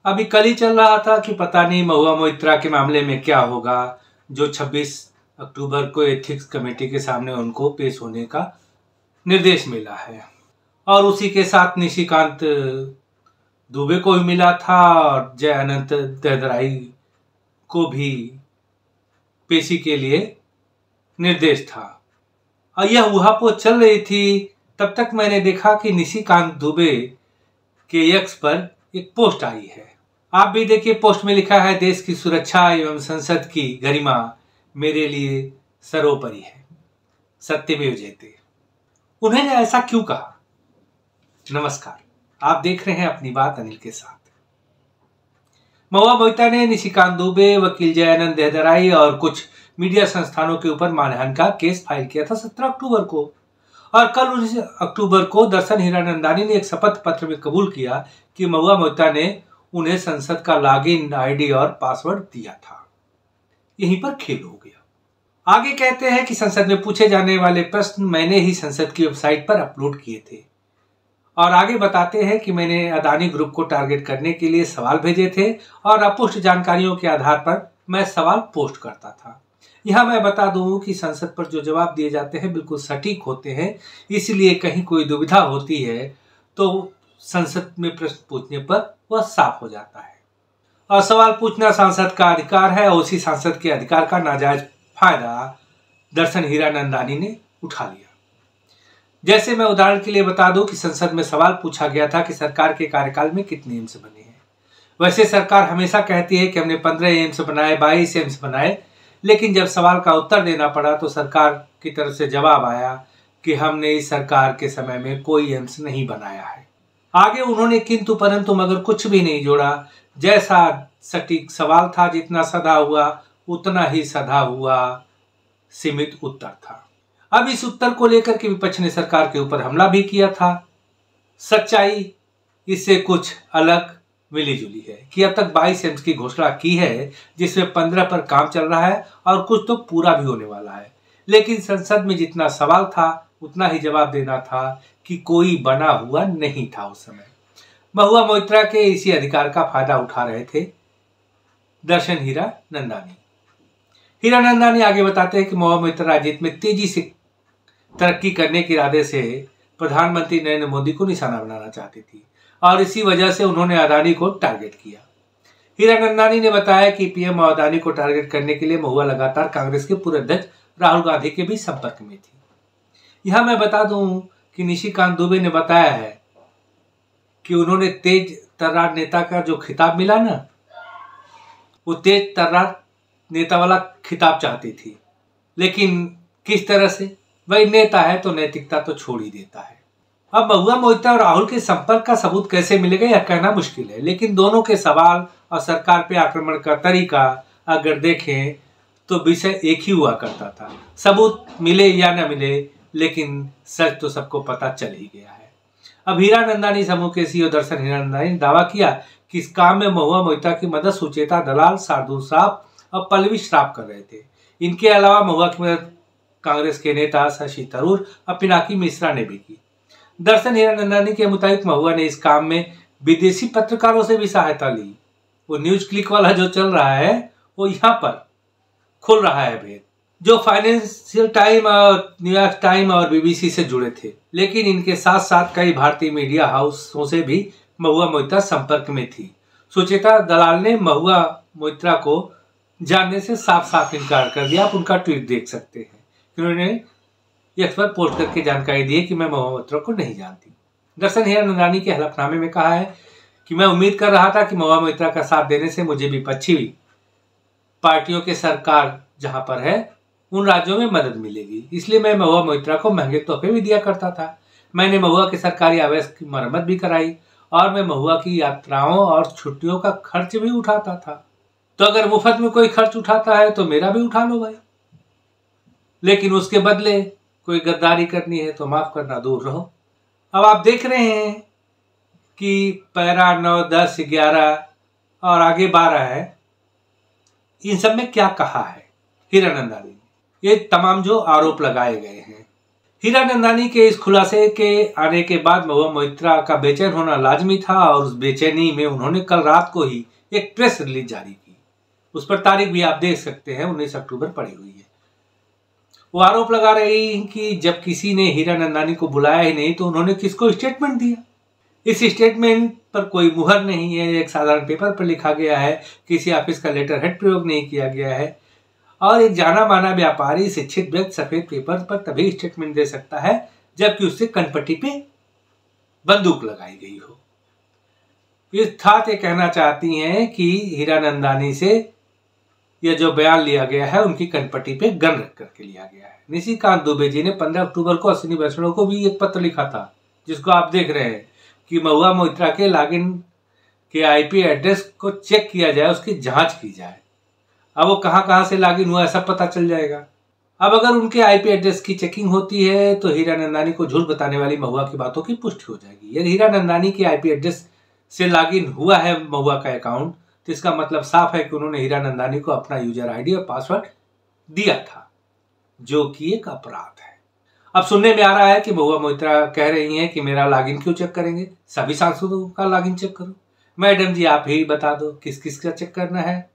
अभी कल ही चल रहा था कि पता नहीं महुआ मोइत्रा के मामले में क्या होगा, जो 26 अक्टूबर को एथिक्स कमेटी के सामने उनको पेश होने का निर्देश मिला है। और उसी के साथ निशिकांत दुबे को भी मिला था और जय अनंत दहदराई को भी पेशी के लिए निर्देश था। और यह उहापोह चल रही थी, तब तक मैंने देखा कि निशिकांत दुबे के एक्स पर एक पोस्ट आई है। आप भी देखिए, पोस्ट में लिखा है, देश की सुरक्षा एवं संसद की गरिमा मेरे लिए सर्वोपरि है, सत्यमेव जयते। उन्होंने ऐसा क्यों कहा? नमस्कार, आप देख रहे हैं अपनी बात अनिल के साथ। महुआ मोइत्रा ने निशिकांत दुबे, वकील जयानंद दहदराई और कुछ मीडिया संस्थानों के ऊपर मानहानि का केस फाइल किया था 17 अक्टूबर को। और कल 19 अक्टूबर को दर्शन हीरानंदानी ने एक शपथ पत्र में कबूल किया कि महुआ मोइत्रा ने उन्हें संसद का लॉगिन आईडी और पासवर्ड दिया था। यहीं पर खेल हो गया। आगे कहते हैं कि संसद में पूछे जाने वाले प्रश्न मैंने ही संसद की वेबसाइट पर अपलोड किए थे। और आगे बताते हैं कि मैंने अदानी ग्रुप को टारगेट करने के लिए सवाल भेजे थे और अपुष्ट जानकारियों के आधार पर मैं सवाल पोस्ट करता था। यहाँ मैं बता दूं कि संसद पर जो जवाब दिए जाते हैं बिल्कुल सटीक होते हैं, इसलिए कहीं कोई दुविधा होती है तो संसद में प्रश्न पूछने पर वह साफ हो जाता है। और सवाल पूछना सांसद का अधिकार है और उसी सांसद के अधिकार का नाजायज फायदा दर्शन हीरानंदानी ने उठा लिया। जैसे मैं उदाहरण के लिए बता दूं कि संसद में सवाल पूछा गया था कि सरकार के कार्यकाल में कितने एम्स बने हैं। वैसे सरकार हमेशा कहती है कि हमने 15 एम्स बनाए, 22 एम्स बनाए, लेकिन जब सवाल का उत्तर देना पड़ा तो सरकार की तरफ से जवाब आया कि हमने इस सरकार के समय में कोई एम्स नहीं बनाया है। आगे उन्होंने किंतु परंतु मगर कुछ भी नहीं जोड़ा। जैसा सटीक सवाल था, जितना सधा हुआ उतना ही सधा हुआ सीमित उत्तर था। अब इस उत्तर को लेकर के विपक्ष ने सरकार के ऊपर हमला भी किया था। सच्चाई इससे कुछ अलग मिली जुली है कि अब तक 22 एम्स की घोषणा की है, जिसमें 15 पर काम चल रहा है और कुछ तो पूरा भी होने वाला है। लेकिन संसद में जितना सवाल था उतना ही जवाब देना था कि कोई बना हुआ नहीं था उस समय। महुआ मोइत्रा के इसी अधिकार का फायदा उठा रहे थे दर्शन हीरानंदानी। हीरानंदानी आगे बताते हैं कि महुआ मोइत्रा राजनीति में तेजी से तरक्की करने के इरादे से प्रधानमंत्री नरेंद्र मोदी को निशाना बनाना चाहती थी और इसी वजह से उन्होंने अदानी को टारगेट किया। हीरानंदानी ने बताया कि पीएम और अदानी को टारगेट करने के लिए महुआ लगातार कांग्रेस के पूर्व अध्यक्ष राहुल गांधी के भी संपर्क में थी। यहां मैं बता दूं कि निशिकांत दुबे ने बताया है कि उन्होंने तेज तर्रार नेता का जो खिताब मिला ना, वो तेज तर्रार नेता वाला खिताब चाहती थी, लेकिन किस तरह से? वही नेता है तो नैतिकता तो छोड़ ही देता है। अब महुआ मोइत्रा और राहुल के संपर्क का सबूत कैसे मिलेगा यह कहना मुश्किल है, लेकिन दोनों के सवाल और सरकार पे आक्रमण का तरीका अगर देखें तो विषय एक ही हुआ करता था। सबूत मिले या न मिले, लेकिन सच तो सबको पता चल ही गया है। अब हीरानंदानी समूह के सीईओ दर्शन हीरानंदानी ने दावा किया कि इस काम में महुआ मोइत्रा की मदद सुचेता दलाल, शार्दुल श्राफ और पल्लवी श्राफ कर रहे थे। इनके अलावा महुआ की मदद कांग्रेस के नेता शशि थरूर और पिनाकी मिश्रा ने भी की। दर्शन हीरानंदानी के मुताबिक महुआ ने इस काम में विदेशी पत्रकारों से भी सहायता ली। वो न्यूज क्लिक वाला जो चल रहा है वो यहाँ पर खुल रहा है भेद, जो फाइनेंशियल टाइम और न्यूयॉर्क टाइम और बीबीसी से जुड़े थे। लेकिन इनके साथ साथ कई भारतीय मीडिया हाउसों से भी महुआ मोइत्रा संपर्क में थी। सुचेता दलाल ने महुआ मोइत्रा को जानने से साफ साफ इनकार कर दिया। आप उनका ट्वीट देख सकते हैं। उन्होंने एक्स पर पोस्ट करके जानकारी दी कि मैं महुआ मोइत्रा को नहीं जानती। दर्शन हीरानंदानी के हलफनामे में कहा है कि मैं उम्मीद कर रहा था कि महुआ मोइत्रा का साथ देने से मुझे विपक्षी पार्टियों के सरकार जहां पर है उन राज्यों में मदद मिलेगी, इसलिए मैं महुआ मोइत्रा को महंगे तोहफे भी दिया करता था। मैंने महुआ के सरकारी आवास की मरम्मत भी कराई और मैं महुआ की यात्राओं और छुट्टियों का खर्च भी उठाता था। तो अगर मुफ्त में कोई खर्च उठाता है तो मेरा भी उठा लो भाई, लेकिन उसके बदले कोई गद्दारी करनी है तो माफ करना दूर रहो। अब आप देख रहे हैं कि पैरा 9, 10, 11 और आगे 12 है, इन सब में क्या कहा है हीरानंदानी ने। ये तमाम जो आरोप लगाए गए हैं, हीरानंदानी के इस खुलासे के आने के बाद महुआ मोइत्रा का बेचैन होना लाजमी था और उस बेचैनी में उन्होंने कल रात को ही एक प्रेस रिलीज जारी की। उस पर तारीख भी आप देख सकते हैं, 19 अक्टूबर पड़ी हुई है। वो आरोप लगा रही कि जब किसी ने हीरानंदानी को बुलाया ही नहीं तो उन्होंने किसको स्टेटमेंट दिया। इस स्टेटमेंट पर कोई मुहर नहीं है, एक साधारण पेपर पर लिखा गया है, किसी ऑफिस का लेटर हेड प्रयोग नहीं किया गया है और एक जाना माना व्यापारी शिक्षित व्यक्ति सफेद पेपर पर तभी स्टेटमेंट दे सकता है जबकि उससे कनपट्टी पे बंदूक लगाई गई हो। इस साथ ये कहना चाहती हैं कि हीरानंदानी से यह जो बयान लिया गया है उनकी कनपट्टी पे गन रख करके लिया गया है। निशिकांत दुबे जी ने 15 अक्टूबर को अश्विनी वैष्णव को भी एक पत्र लिखा था जिसको आप देख रहे हैं कि महुआ मोइत्रा के लॉगिन के आईपी एड्रेस को चेक किया जाए, उसकी जांच की जाए। अब वो कहां से लॉगिन हुआ है सब पता चल जाएगा। अब अगर उनके आईपी एड्रेस की चेकिंग होती है तो हीरानंदानी को झूठ बताने वाली महुआ की बातों की पुष्टि हो जाएगी। यदि हीरानंदानी के आईपी एड्रेस से लॉगिन हुआ है महुआ का अकाउंट तो इसका मतलब साफ है कि उन्होंने हीरानंदानी को अपना यूजर आईडी और पासवर्ड दिया था, जो कि एक अपराध है। अब सुनने में आ रहा है कि महुआ मोइत्रा कह रही हैं कि मेरा लॉगिन क्यों चेक करेंगे, सभी सांसदों का लॉगिन चेक करो। मैडम जी आप ही बता दो किस किस का चेक करना है।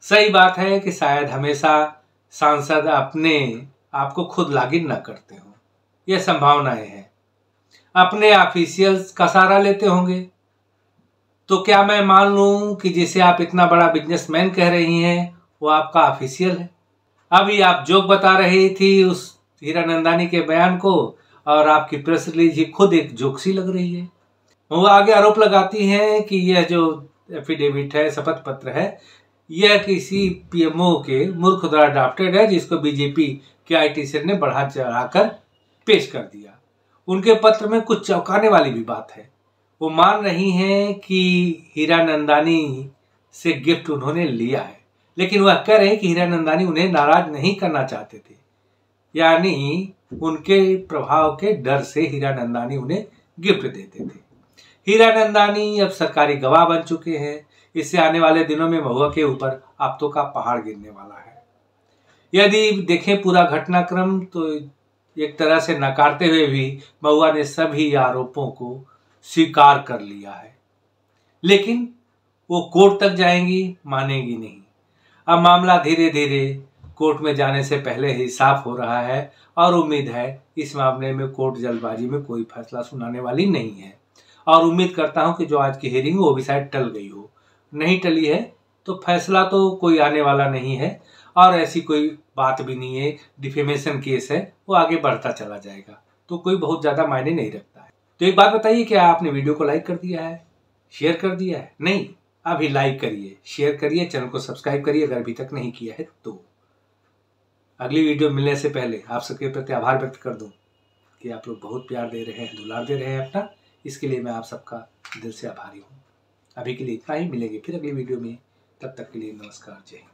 सही बात है कि शायद हमेशा सांसद अपने आप को खुद लॉगिन न करते हो, यह संभावनाएं हैं। अपने ऑफिशियल्स का सहारा लेते होंगे। तो क्या मैं मान लूं कि जिसे आप इतना बड़ा बिजनेसमैन कह रही हैं वो आपका ऑफिशियल है। अभी आप जोक बता रही थी उस हीरानंदानी के बयान को और आपकी प्रेस रिलीज ही खुद एक जोक सी लग रही है। वो आगे आरोप लगाती हैं कि यह जो एफिडेविट है, शपथ पत्र है, यह किसी पीएमओ के मूर्ख द्वारा ड्राफ्टेड है जिसको बीजेपी के आईटी सेल ने बढ़ा चढ़ाकर पेश कर दिया। उनके पत्र में कुछ चौंकाने वाली भी बात है। वो मान रही हैं कि हीरानंदानी से गिफ्ट उन्होंने लिया है, लेकिन वह कह रहे हैं कि हीरानंदानी उन्हें नाराज नहीं करना चाहते थे, यानी उनके प्रभाव के डर से हीरानंदानी उन्हें गिफ्ट देते थे। हीरानंदानी अब सरकारी गवाह बन चुके हैं। इससे आने वाले दिनों में महुआ के ऊपर आफतों का पहाड़ गिरने वाला है। यदि देखें पूरा घटनाक्रम तो एक तरह से नकारते हुए भी महुआ ने सभी आरोपों को स्वीकार कर लिया है, लेकिन वो कोर्ट तक जाएंगी, मानेगी नहीं। अब मामला धीरे धीरे कोर्ट में जाने से पहले ही साफ हो रहा है और उम्मीद है इस मामले में कोर्ट जल्दबाजी में कोई फैसला सुनाने वाली नहीं है। और उम्मीद करता हूं कि जो आज की हियरिंग वो भी शायद टल गई हो। नहीं टली है तो फैसला तो कोई आने वाला नहीं है और ऐसी कोई बात भी नहीं है। डिफेमेशन केस है, वो आगे बढ़ता चला जाएगा, तो कोई बहुत ज्यादा मायने नहीं रखता है। तो एक बात बताइए, क्या आपने वीडियो को लाइक कर दिया है, शेयर कर दिया है? नहीं, अभी लाइक करिए, शेयर करिए, चैनल को सब्सक्राइब करिए अगर अभी तक नहीं किया है तो। अगली वीडियो मिलने से पहले आप सबके प्रति आभार व्यक्त कर दूं कि आप लोग बहुत प्यार दे रहे हैं, दुलार दे रहे हैं अपना। इसके लिए मैं आप सबका दिल से आभारी हूँ। अभी के लिए इतना ही, मिलेंगे फिर अगली वीडियो में। तब तक के लिए नमस्कार, जय हिंद।